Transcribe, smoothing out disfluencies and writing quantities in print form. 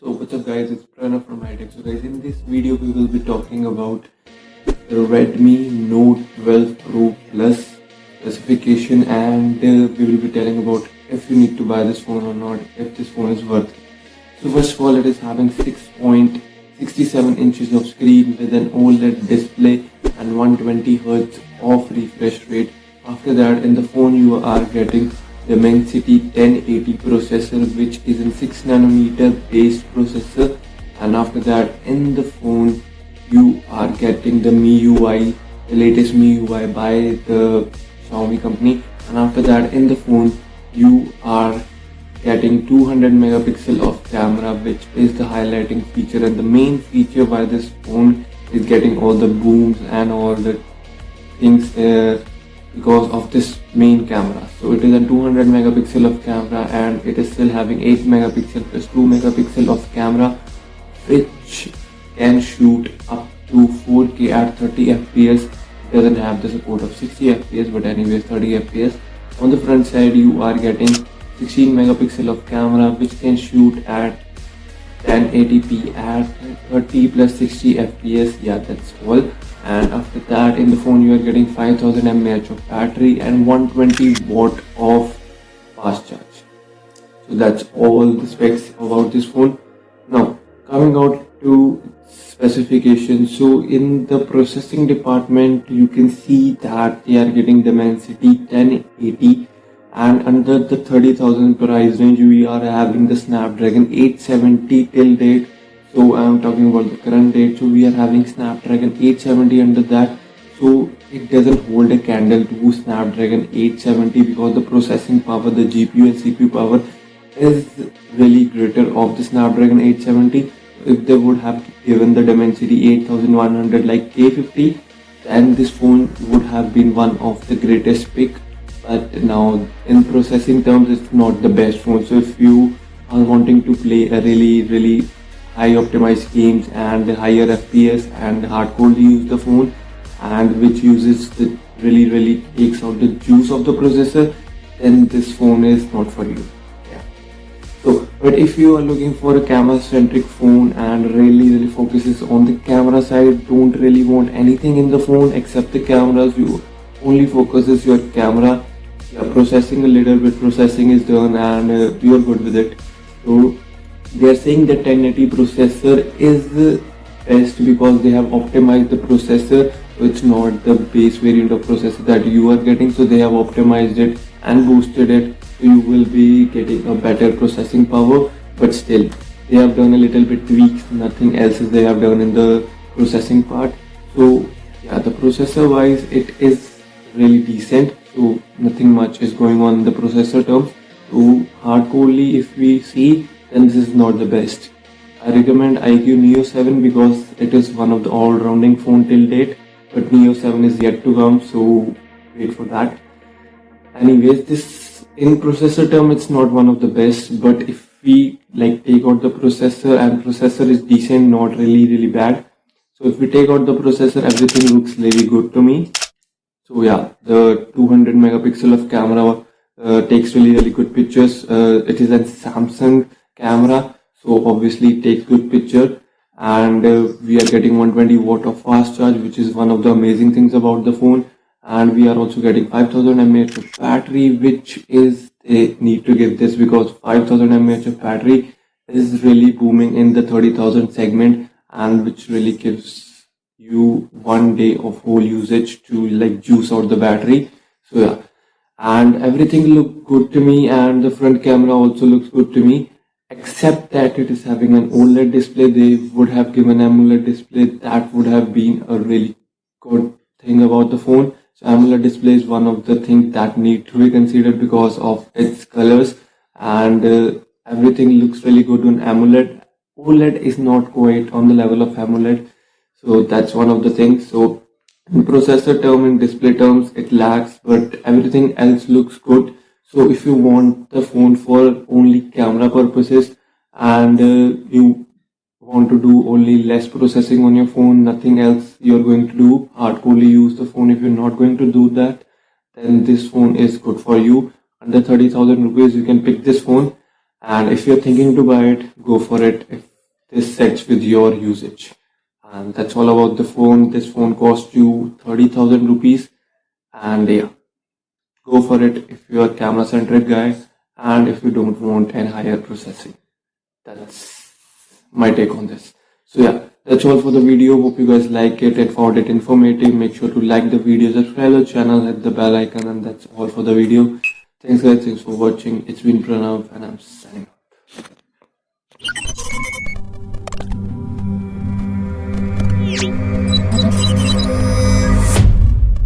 So what's up guys, it's Pranav from Hightech. So guys, in this video we will be talking about the Redmi Note 12 Pro Plus specification, and we will be telling about if you need to buy this phone or not, if this phone is worth it. So first of all, it is having 6.67 inches of screen with an OLED display and 120 Hz of refresh rate. After that, in the phone you are getting the Dimensity 1080 processor, which is a 6nm based processor, and after that in the phone you are getting the MIUI, the latest MIUI by the Xiaomi company, and after that in the phone you are getting 200 megapixel of camera, which is the highlighting feature and the main feature why this phone is getting all the booms and all the things because of this main camera. So it is a 200 megapixel of camera, and it is still having 8 megapixel plus 2 megapixel of camera, which can shoot up to 4K at 30 fps. It doesn't have the support of 60 fps, but anyways 30 fps. On the front side you are getting 16 megapixel of camera, which can shoot at 1080p at 30 plus 60 fps. Yeah, that's all. And after that in the phone you are getting 5000 mAh of battery and 120 watt of fast charge. So that's all the specs about this phone. Now coming out to specifications, so in the processing department you can see that they are getting Dimensity 1080, and under the 30,000 price range we are having the Snapdragon 870 till date. So I am talking about the current date. So we are having Snapdragon 870 under that. So it doesn't hold a candle to Snapdragon 870 because the processing power, the GPU and CPU power is really greater of the Snapdragon 870. If they would have given the Dimensity 8100 like K50, then this phone would have been one of the greatest pick. But now in processing terms it's not the best phone. So if you are wanting to play a really high optimized games and higher FPS and hardcore use the phone, and which uses the really takes out the juice of the processor, then this phone is not for you. Yeah. So but if you are looking for a camera centric phone and really focuses on the camera side, don't really want anything in the phone except the cameras, you only focuses your camera. Yeah, processing a little bit processing is done and you are good with it. So they are saying that 1080 processor is best because they have optimized the processor. So it's not the base variant of processor that you are getting, so they have optimized it and boosted it, so you will be getting a better processing power. But still they have done a little bit tweaks, nothing else they have done in the processing part. So yeah, the processor wise it is really decent, so nothing much is going on in the processor terms. So hardcorely if we see, then this is not the best. I recommend iQOO Neo 7 because it is one of the all-rounding phone till date, but Neo 7 is yet to come, so wait for that. Anyways, this in processor term it's not one of the best, but if we like take out the processor, and processor is decent, not really bad. So if we take out the processor, everything looks really good to me. So yeah, the 200 megapixel of camera takes really good pictures. It is a Samsung camera, so obviously it takes good picture, and we are getting 120 watt of fast charge, which is one of the amazing things about the phone. And we are also getting 5000 mAh of battery, which is they need to give this because 5000 mAh of battery is really booming in the 30,000 segment, and which really gives you 1 day of whole usage to like juice out the battery. So yeah, and everything looked good to me, and the front camera also looks good to me, except that it is having an OLED display. They would have given AMOLED display, that would have been a really good thing about the phone. So AMOLED display is one of the things that need to be considered because of its colors, and everything looks really good on AMOLED. OLED is not quite on the level of AMOLED, so that's one of the things. So in processor term, in display terms it lacks, but everything else looks good. So if you want the phone for only camera purposes, and you want to do only less processing on your phone, nothing else you're going to do, hardcorely use the phone, if you're not going to do that, then this phone is good for you. Under 30,000 rupees you can pick this phone. And if you're thinking to buy it, go for it if this sets with your usage. And that's all about the phone. This phone costs you 30,000 rupees, and yeah, go for it if you're a camera centric guy and if you don't want an higher processing. That's my take on this. So yeah, that's all for the video. Hope you guys like it and found it informative. Make sure to like the video, subscribe to the channel, hit the bell icon, and that's all for the video. Thanks guys, thanks for watching. It's been Pranav and I'm signing off.